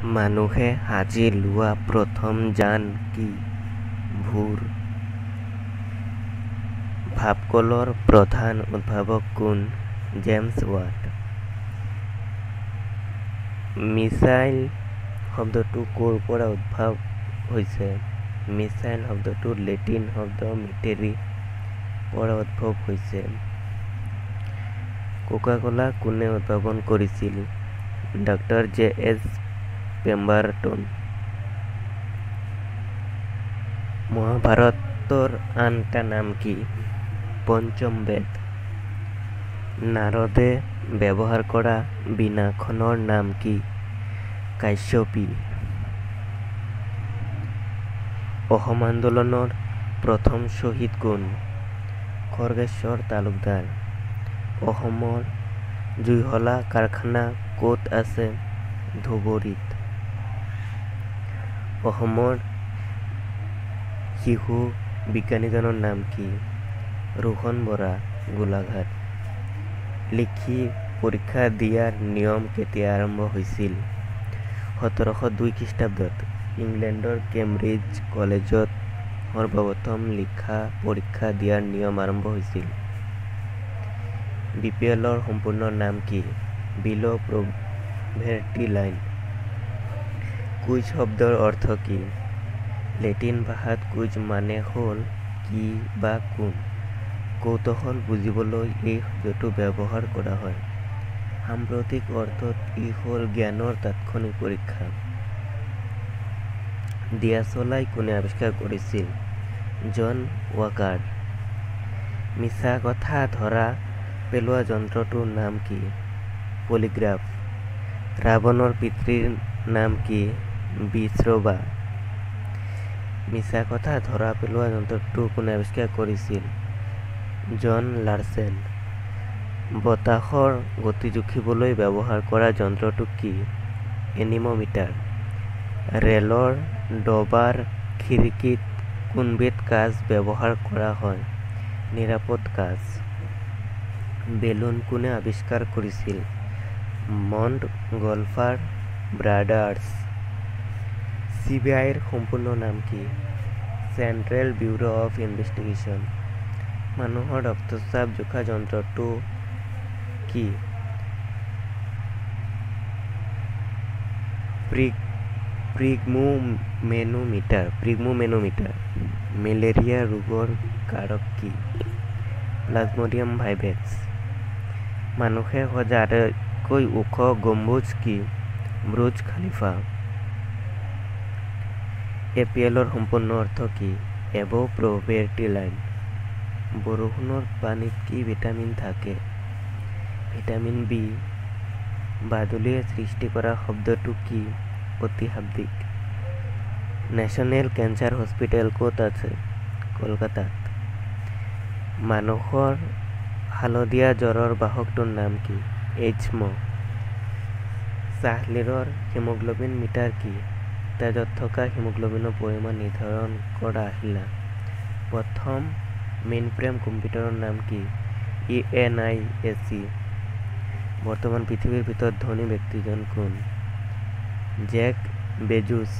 মানুহে সাজি লোৱা প্ৰথম যান কি? ভুঁৰ। ভাপকলৰ প্ৰধান উদ্ভাৱক কোন? James watt. মিছাইল শব্দটো ক'ৰ পৰা উদ্ভৱ হৈছে? মিছাইল শব্দটো লেটিন শব্দ মিটেৰি পৰা উদ্ভৱ হৈছে। কোকা-কোলা কোনে উদ্ভাৱন কৰিছিল? ডক্টৰ জে.এছ. পেম্বাৰটন। মহাভাৰতৰ আন এটা নাম কি? পঞ্চম বেদ। নাৰদে ব্যৱহাৰ কৰা বীণাখনৰ নাম কি? কাশ্যপী। অসম আন্দোলনৰ প্ৰথম শ্বহীদ কোন? খৰ্গেশ্বৰ তালুকদাৰ। অসমৰ জুইশলা কাৰখানা ক'ত আছে? ধুবুৰীত। অসমৰ শিশু বিজ্ঞানীজনৰ নাম কি? ৰোহন বৰা। গোলাঘাট। লিখি পৰীক্ষা দিয়াৰ নিয়ম কেতিয়া আৰম্ভ হৈছিল? 1702 খ্ৰীষ্টাব্দত। ইংলেণ্ডৰ কেম্ব্ৰিজ কলেজত সৰ্বপ্ৰথম লিখা পৰীক্ষা দিয়াৰ নিয়ম আৰম্ভ হৈছিল। BPL-ৰ সম্পূৰ্ণ নাম কি? বিল' পভাৰ্টি লাইন। কুইজ শব্দৰ অৰ্থ কি? লেটিন ভাষাত কুইজ মানে হ'ল কি বা কোন। কৌতূহল বুজিবলৈ এই শব্দটো ব্যৱহাৰ কৰা হয়। সাম্প্ৰতিক অৰ্থত ই হ'ল জ্ঞানৰ তাৎক্ষণিক পৰীক্ষা। দিয়াচলাই কোনে আৱিষ্কাৰ কৰিছিল? জন ৱাকাৰ। মিছা কথা ধৰা পেলোৱা যন্ত্ৰটোৰ নাম কি? পলিগ্ৰাফ। ৰাৱণৰ পিতৃৰ নাম কি? বিশ্ৰৱা। মিছা কথা ধৰা পেলোৱা যন্ত্ৰটো কোনে আৱিষ্কাৰ কৰিছিল? জন লাৰ্ছেন। বতাহৰ গতি জুখিবলৈ ব্যৱহাৰ কৰা যন্ত্ৰটো কি? এনিম'মিটাৰ। ৰেলৰ ডবাৰ খিৰিকীত কোনবিধ কাঁচ ব্যৱহাৰ কৰা হয়? নিৰাপদ কাঁচ। বেলুন কোনে আৱিষ্কাৰ কৰিছিল? মণ্টগলফাৰ ব্ৰাদাৰ্ছ। CBI-ৰ সম্পূৰ্ণ নাম কি? Central bureau of investigation. মানুহৰ ৰক্তচাপ জোখা যন্ত্ৰটো কি? প্ৰিগমোমেনোমিটাৰ। মেলেৰিয়া ৰোগৰ কাৰক কি? Plasmodium vivax. মানুহে সজা আটাইতকৈ ওখ গম্বুজ কি? বুৰ্জ খালিফা। APL-ৰ সম্পূৰ্ণ অৰ্থ কি? Above poverty line. বৰষুণৰ পানীত কি ভিটামিন থাকে? Vitamin B. বাদুলিয়ে সৃষ্টি কৰা শব্দটো কি? অতিশাব্দিক। নেশ্যনেল কেঞ্চাৰ হস্পিটেল ক'ত আছে? কলকাতাত। মানুহৰ হালধীয়া জ্বৰৰ বাহকটোৰ নাম কি? এইড্ছ মহ। চাহলীৰৰ হিমোগ্লবিন মিটাৰ কি? তেজত থকা হিমোগ্লবিনৰ পৰিমাণ নিৰ্ধাৰণ কৰা আহিলা। প্ৰথম মেইনফ্ৰেম কম্পিউটাৰৰ নাম কি? ENIAC। বৰ্তমান পৃথিৱীৰ ভিতৰত ধনী ব্যক্তিজন কোন? Jeff Bezos.